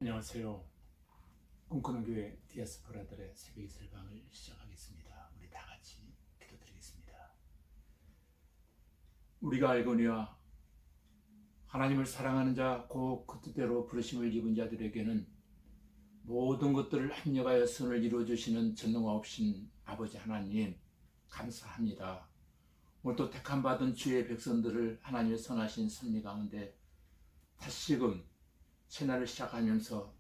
안녕하세요. 꿈꾸는 교회 디아스포라들의 새벽 이슬방을 시작하겠습니다. 우리 다 같이 기도드리겠습니다. 우리가 알거니와 하나님을 사랑하는 자, 곧 그 뜻대로 부르심을 입은 자들에게는 모든 것들을 합력하여 선을 이루어 주시는 전능하신 아버지 하나님 감사합니다. 오늘도 택함 받은 주의 백성들을 하나님의 선하신 섭리 가운데 다시금 새날을 시작하면서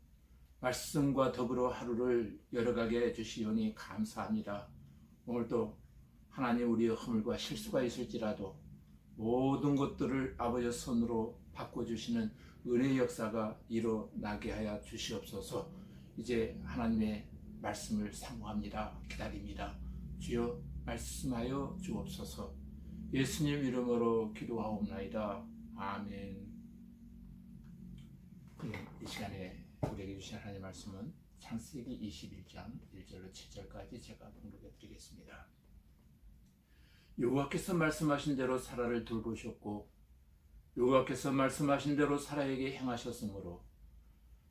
말씀과 더불어 하루를 열어가게 해주시오니 감사합니다. 오늘도 하나님 우리의 허물과 실수가 있을지라도 모든 것들을 아버지의 손으로 바꿔주시는 은혜의 역사가 일어나게 하여 주시옵소서. 이제 하나님의 말씀을 사모합니다. 기다립니다. 주여 말씀하여 주옵소서. 예수님 이름으로 기도하옵나이다. 아멘. 이 시간에 우리에게 주신 하나님의 말씀은 창세기 21장 1절로 7절까지 제가 봉독해 드리겠습니다. 여호와께서 말씀하신 대로 사라를 돌보셨고 여호와께서 말씀하신 대로 사라에게 행하셨으므로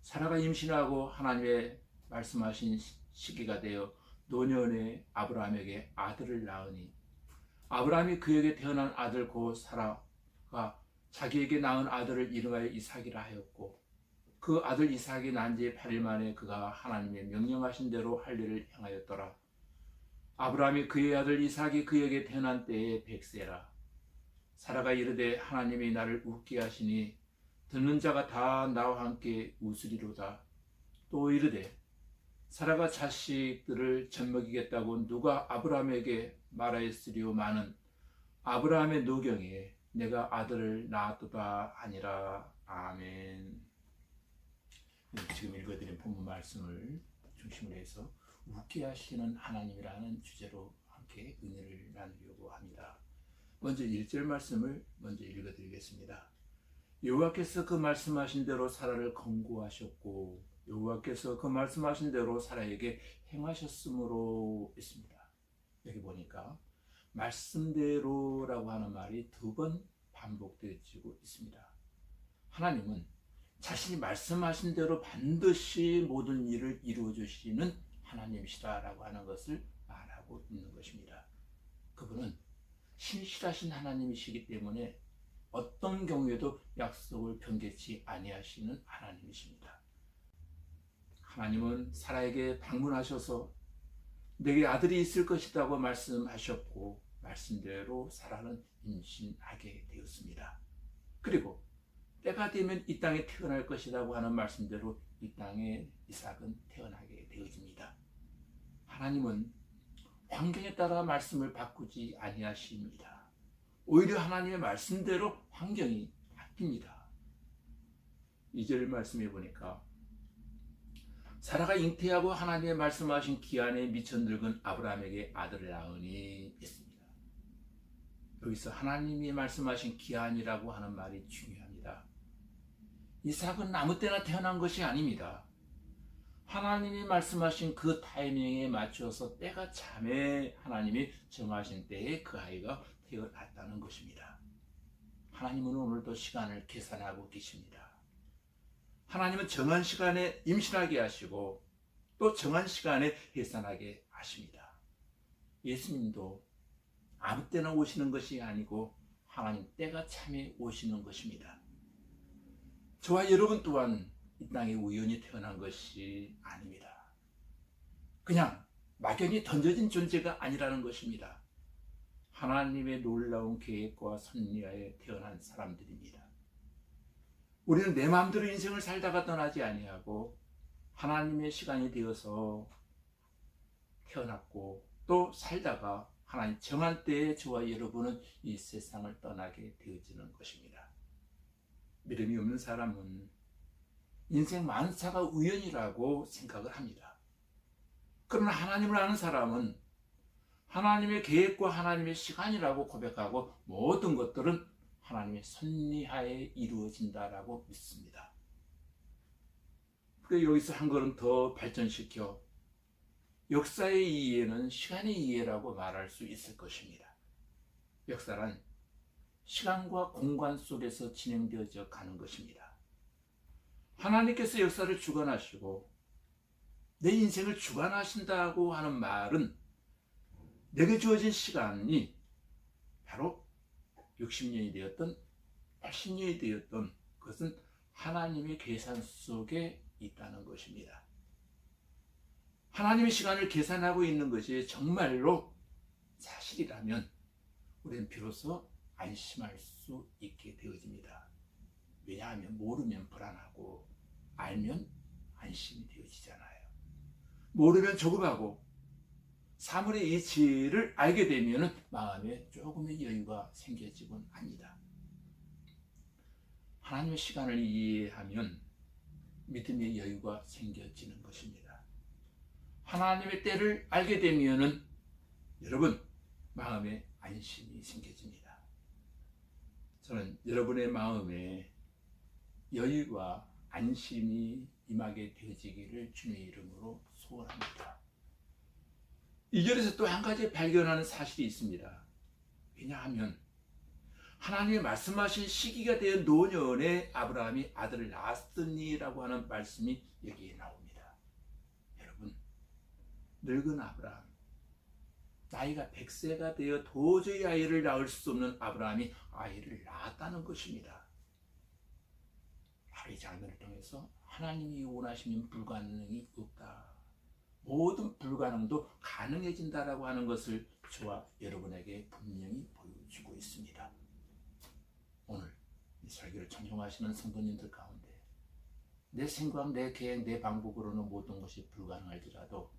사라가 임신하고 하나님의 말씀하신 시기가 되어 노년에 아브라함에게 아들을 낳으니 아브라함이 그에게 태어난 아들 곧 사라가 자기에게 낳은 아들을 이름하여 이삭이라 하였고 그 아들 이삭이 난 지 8일 만에 그가 하나님의 명령하신 대로 할 일을 행하였더라. 아브라함이 그의 아들 이삭이 그에게 태어난 때에 100세라. 사라가 이르되 하나님이 나를 웃게 하시니 듣는 자가 다 나와 함께 웃으리로다. 또 이르되 사라가 자식들을 젖먹이겠다고 누가 아브라함에게 말하였으리오마는 아브라함의 노경에 내가 아들을 낳았도다 하니라. 아멘. 지금 읽어드린 본문 말씀을 중심으로 해서 웃게 하시는 하나님이라는 주제로 함께 은혜를 나누려고 합니다. 먼저 1절 말씀을 먼저 읽어드리겠습니다. 여호와께서 그 말씀하신 대로 사라를 권고하셨고 여호와께서 그 말씀하신 대로 사라에게 행하셨으므로 있습니다. 여기 보니까 말씀대로라고 하는 말이 2번 반복되어지고 있습니다. 하나님은 자신이 말씀하신 대로 반드시 모든 일을 이루어 주시는 하나님이시다라고 하는 것을 말하고 있는 것입니다. 그분은 신실하신 하나님이시기 때문에 어떤 경우에도 약속을 변개치 아니하시는 하나님이십니다. 하나님은 사라에게 방문하셔서 내게 아들이 있을 것이라고 말씀하셨고 말씀대로 사라는 임신하게 되었습니다. 그리고 때가 되면 이 땅에 태어날 것이라고 하는 말씀대로 이 땅에 이삭은 태어나게 되어집니다. 하나님은 환경에 따라 말씀을 바꾸지 아니하십니다. 오히려 하나님의 말씀대로 환경이 바뀝니다. 2절 말씀해 보니까 사라가 잉태하고 하나님의 말씀하신 기한에 미쳐 늙은 아브라함에게 아들을 낳으니 있습니다. 여기서 하나님이 말씀하신 기한이라고 하는 말이 중요합니다. 이삭은 아무 때나 태어난 것이 아닙니다. 하나님이 말씀하신 그 타이밍에 맞춰서 때가 참에 하나님이 정하신 때에 그 아이가 태어났다는 것입니다. 하나님은 오늘도 시간을 계산하고 계십니다. 하나님은 정한 시간에 임신하게 하시고 또 정한 시간에 해산하게 하십니다. 예수님도 아무 때나 오시는 것이 아니고 하나님 때가 참에 오시는 것입니다. 저와 여러분 또한 이 땅에 우연히 태어난 것이 아닙니다. 그냥 막연히 던져진 존재가 아니라는 것입니다. 하나님의 놀라운 계획과 섭리하에 태어난 사람들입니다. 우리는 내 마음대로 인생을 살다가 떠나지 아니하고 하나님의 시간이 되어서 태어났고 또 살다가 하나님 정한 때에 저와 여러분은 이 세상을 떠나게 되어지는 것입니다. 믿음이 없는 사람은 인생 만사가 우연이라고 생각을 합니다. 그러나 하나님을 아는 사람은 하나님의 계획과 하나님의 시간이라고 고백하고 모든 것들은 하나님의 섭리하에 이루어진다라고 믿습니다. 그래서 여기서 한 걸음 더 발전시켜 역사의 이해는 시간의 이해라고 말할 수 있을 것입니다. 역사란 시간과 공간 속에서 진행되어져 가는 것입니다. 하나님께서 역사를 주관하시고 내 인생을 주관하신다고 하는 말은 내게 주어진 시간이 바로 60년이 되었던 80년이 되었던 그것은 하나님의 계산 속에 있다는 것입니다. 하나님의 시간을 계산하고 있는 것이 정말로 사실이라면 우리는 비로소 안심할 수 있게 되어집니다. 왜냐하면 모르면 불안하고 알면 안심이 되어지잖아요. 모르면 조급하고 사물의 이치를 알게 되면 마음에 조금의 여유가 생겨지곤 합니다. 하나님의 시간을 이해하면 믿음의 여유가 생겨지는 것입니다. 하나님의 때를 알게 되면 여러분 마음에 안심이 생겨집니다. 저는 여러분의 마음에 여유와 안심이 임하게 되어지기를 주님의 이름으로 소원합니다. 2절에서 또 한 가지 발견하는 사실이 있습니다. 왜냐하면 하나님이 말씀하신 시기가 된 노년에 아브라함이 아들을 낳았으니라고 하는 말씀이 여기에 나옵니다. 여러분, 늙은 아브라함, 나이가 100세가 되어 도저히 아이를 낳을 수 없는 아브라함이 아이를 낳았다는 것입니다. 바로 이 장면을 통해서 하나님이 원하시면 불가능이 없다. 모든 불가능도 가능해진다라고 하는 것을 저와 여러분에게 분명히 보여주고 있습니다. 오늘 이 설교를 청중하시는 성도님들 가운데 내 생각, 내 계획, 내 방법으로는 모든 것이 불가능할지라도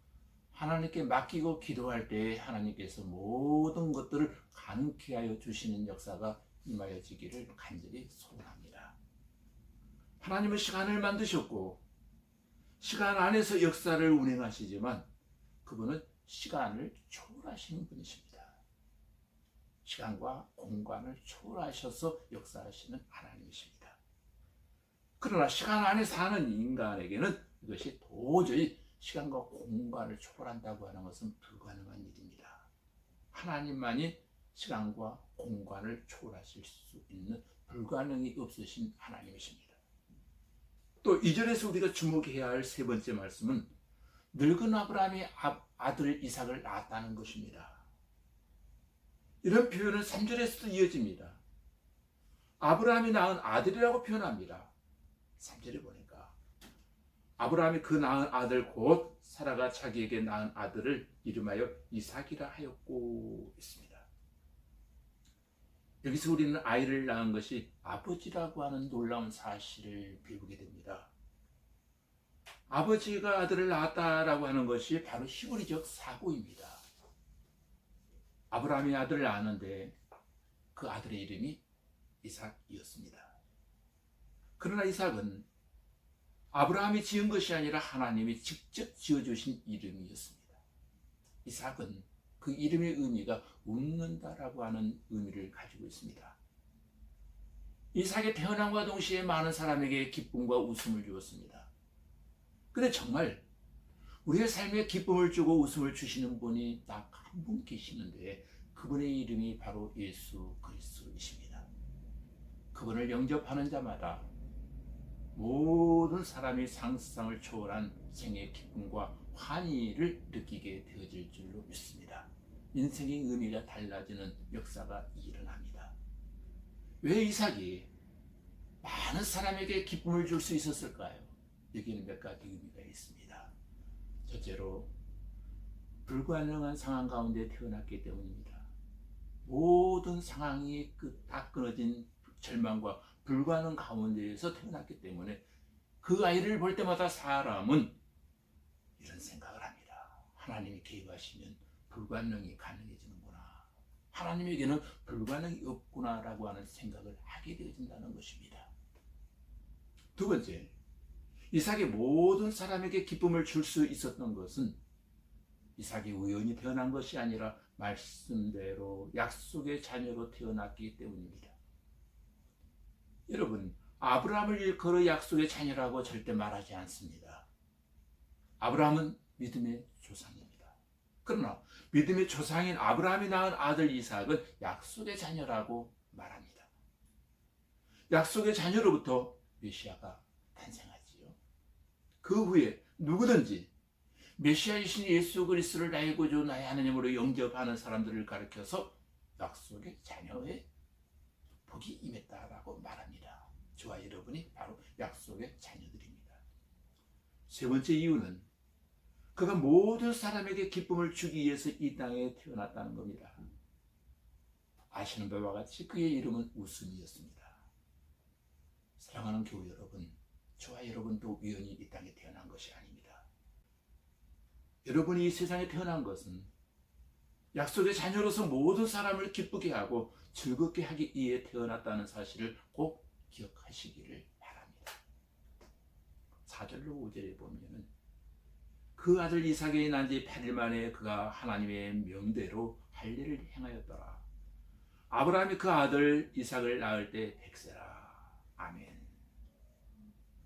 하나님께 맡기고 기도할 때에 하나님께서 모든 것들을 가능케 하여 주시는 역사가 임하여지기를 간절히 소원합니다. 하나님은 시간을 만드셨고 시간 안에서 역사를 운행하시지만 그분은 시간을 초월하시는 분이십니다. 시간과 공간을 초월하셔서 역사하시는 하나님이십니다. 그러나 시간 안에 사는 인간에게는 이것이 도저히 시간과 공간을 초월한다고 하는 것은 불가능한 일입니다. 하나님만이 시간과 공간을 초월하실 수 있는 불가능이 없으신 하나님이십니다. 또 2절에서 우리가 주목해야 할 세 번째 말씀은 늙은 아브라함이 아들 이삭을 낳았다는 것입니다. 이런 표현은 3절에서도 이어집니다. 아브라함이 낳은 아들이라고 표현합니다. 3절에 보니까 아브라함이 그 낳은 아들 곧 사라가 자기에게 낳은 아들을 이름하여 이삭이라 하였고 있습니다. 여기서 우리는 아이를 낳은 것이 아버지라고 하는 놀라운 사실을 배우게 됩니다. 아버지가 아들을 낳았다라고 하는 것이 바로 히브리적 사고입니다. 아브라함이 아들을 낳았는데 그 아들의 이름이 이삭이었습니다. 그러나 이삭은 아브라함이 지은 것이 아니라 하나님이 직접 지어주신 이름이었습니다. 이삭은 그 이름의 의미가 웃는다라고 하는 의미를 가지고 있습니다. 이삭의 태어남과 동시에 많은 사람에게 기쁨과 웃음을 주었습니다. 그런데 정말 우리의 삶에 기쁨을 주고 웃음을 주시는 분이 딱 한 분 계시는데 그분의 이름이 바로 예수 그리스도이십니다. 그분을 영접하는 자마다 모든 사람이 상상을 초월한 생의 기쁨과 환희를 느끼게 되어질 줄로 믿습니다. 인생의 의미가 달라지는 역사가 일어납니다. 왜 이삭이 많은 사람에게 기쁨을 줄 수 있었을까요? 여기에는 몇 가지 의미가 있습니다. 첫째로 불가능한 상황 가운데 태어났기 때문입니다. 모든 상황이 다 끊어진 절망과 불가능 가운데에서 태어났기 때문에 그 아이를 볼 때마다 사람은 이런 생각을 합니다. 하나님이 개입하시면 불가능이 가능해지는구나. 하나님에게는 불가능이 없구나라고 하는 생각을 하게 되어진다는 것입니다. 두 번째, 이삭이 모든 사람에게 기쁨을 줄 수 있었던 것은 이삭이 우연히 태어난 것이 아니라 말씀대로 약속의 자녀로 태어났기 때문입니다. 여러분, 아브라함을 일컬어 약속의 자녀라고 절대 말하지 않습니다. 아브라함은 믿음의 조상입니다. 그러나 믿음의 조상인 아브라함이 낳은 아들 이삭은 약속의 자녀라고 말합니다. 약속의 자녀로부터 메시아가 탄생하지요. 그 후에 누구든지 메시아이신 예수 그리스도를 나의 구주 나의 하나님으로 영접하는 사람들을 가리켜서 약속의 자녀의 복이 임했다라고 말합니다. 저와 여러분이 바로 약속의 자녀들입니다. 세 번째 이유는 그가 모든 사람에게 기쁨을 주기 위해서 이 땅에 태어났다는 겁니다. 아시는 바와 같이 그의 이름은 웃음이었습니다. 사랑하는 교우 여러분, 저와 여러분도 우연히 이 땅에 태어난 것이 아닙니다. 여러분이 이 세상에 태어난 것은 약속의 자녀로서 모든 사람을 기쁘게 하고 즐겁게 하기 위해 태어났다는 사실을 꼭 기억하시기를 바랍니다. 4절로 5절에 보면은 그 아들 이삭이 난 지 8일 만에 그가 하나님의 명대로 할례를 행하였더라. 아브라함이 그 아들 이삭을 낳을 때 100세라. 아멘.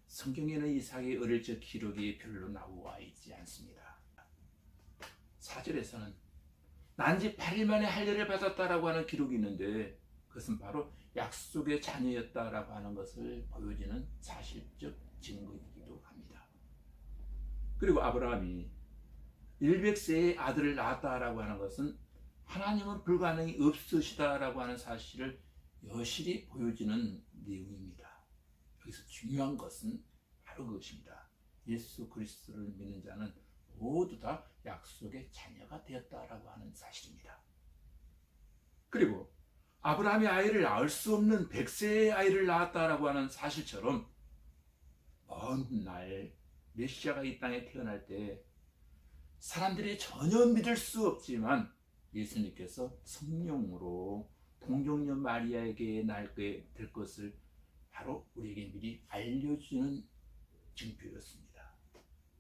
성경에는 이삭의 어릴 적 기록이 별로 나와 있지 않습니다. 4절에서는 난 지 8일 만에 할례를 받았다라고 하는 기록이 있는데 그것은 바로 약속의 자녀였다라고 하는 것을 보여주는 사실적 증거이기도 합니다. 그리고 아브라함이 100세의 아들을 낳았다라고 하는 것은 하나님은 불가능이 없으시다라고 하는 사실을 여실히 보여주는 내용입니다. 여기서 중요한 것은 바로 그것입니다. 예수 그리스도를 믿는 자는 모두 다 약속의 자녀가 되었다라고 하는 사실입니다. 그리고 아브라함이 아이를 낳을 수 없는 100세의 아이를 낳았다라고 하는 사실처럼 먼 날 메시아가 이 땅에 태어날 때 사람들이 전혀 믿을 수 없지만 예수님께서 성령으로 동정녀 마리아에게 낳게 될 것을 바로 우리에게 미리 알려주는 증표였습니다.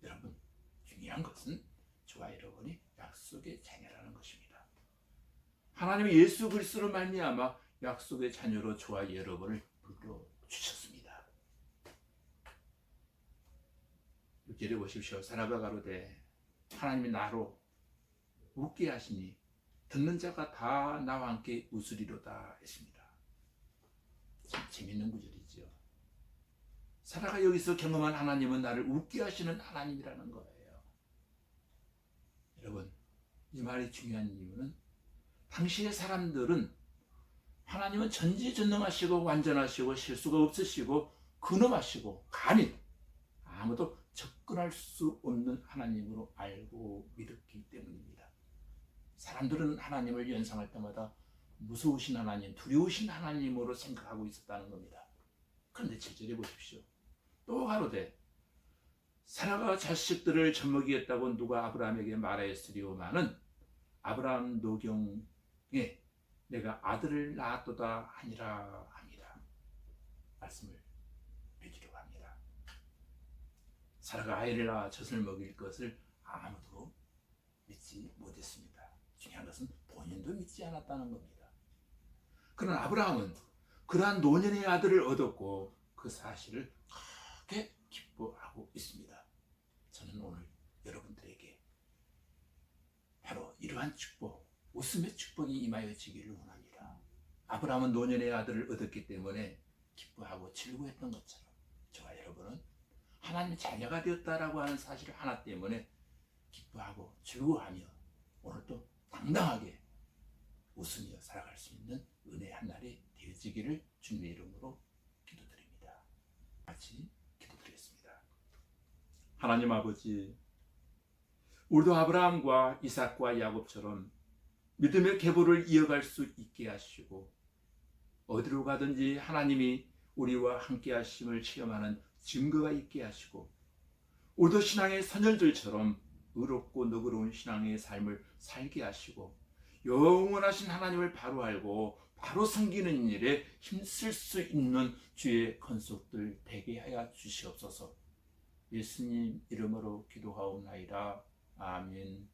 여러분, 중요한 것은 저와 여러분이 약속의 자녀라는 것입니다. 하나님이 예수 그리스도로 말미암아 약속의 자녀로 저와 여러분을 불러주셨습니다. 6절에 보십시오. 사라가 가로되 하나님이 나로 웃게 하시니 듣는 자가 다 나와 함께 웃으리로다 했습니다. 참 재밌는 구절이죠. 사라가 여기서 경험한 하나님은 나를 웃게 하시는 하나님이라는 거예요. 여러분, 이 말이 중요한 이유는 당시의 사람들은 하나님은 전지전능하시고 완전하시고 실수가 없으시고 근엄하시고 감히 아무도 접근할 수 없는 하나님으로 알고 믿었기 때문입니다. 사람들은 하나님을 연상할 때마다 무서우신 하나님, 두려우신 하나님으로 생각하고 있었다는 겁니다. 그런데 7절에 보십시오. 또 가로되 사라가 자식들을 젖먹이겠다고 누가 아브라함에게 말하였으리오마는 아브라함 노경에 내가 아들을 낳았도다 하니라 합니다. 말씀을 맺으려고 합니다. 사라가 아이를 낳아 젖을 먹일 것을 아무도 믿지 못했습니다. 중요한 것은 본인도 믿지 않았다는 겁니다. 그러나 아브라함은 그러한 노년의 아들을 얻었고 그 사실을 크게 기뻐하고 있습니다. 저는 오늘 여러분들에게 바로 이러한 축복, 웃음의 축복이 임하여지기를 원합니다. 아브라함은 노년의 아들을 얻었기 때문에 기뻐하고 즐거워했던 것처럼 저와 여러분은 하나님의 자녀가 되었다라고 하는 사실 하나 때문에 기뻐하고 즐거워하며 오늘도 당당하게 웃으며 살아갈 수 있는 은혜의 한 날이 되어지기를 주님의 이름으로 기도드립니다. 같이 기도드리겠습니다. 하나님 아버지, 우리도 아브라함과 이삭과 야곱처럼 믿음의 계보를 이어갈 수 있게 하시고 어디로 가든지 하나님이 우리와 함께 하심을 체험하는 증거가 있게 하시고 우리도 신앙의 선열들처럼 의롭고 너그러운 신앙의 삶을 살게 하시고 영원하신 하나님을 바로 알고 바로 섬기는 일에 힘쓸 수 있는 주의 권속들 되게 하여 주시옵소서. 예수님 이름으로 기도하옵나이다. 아멘.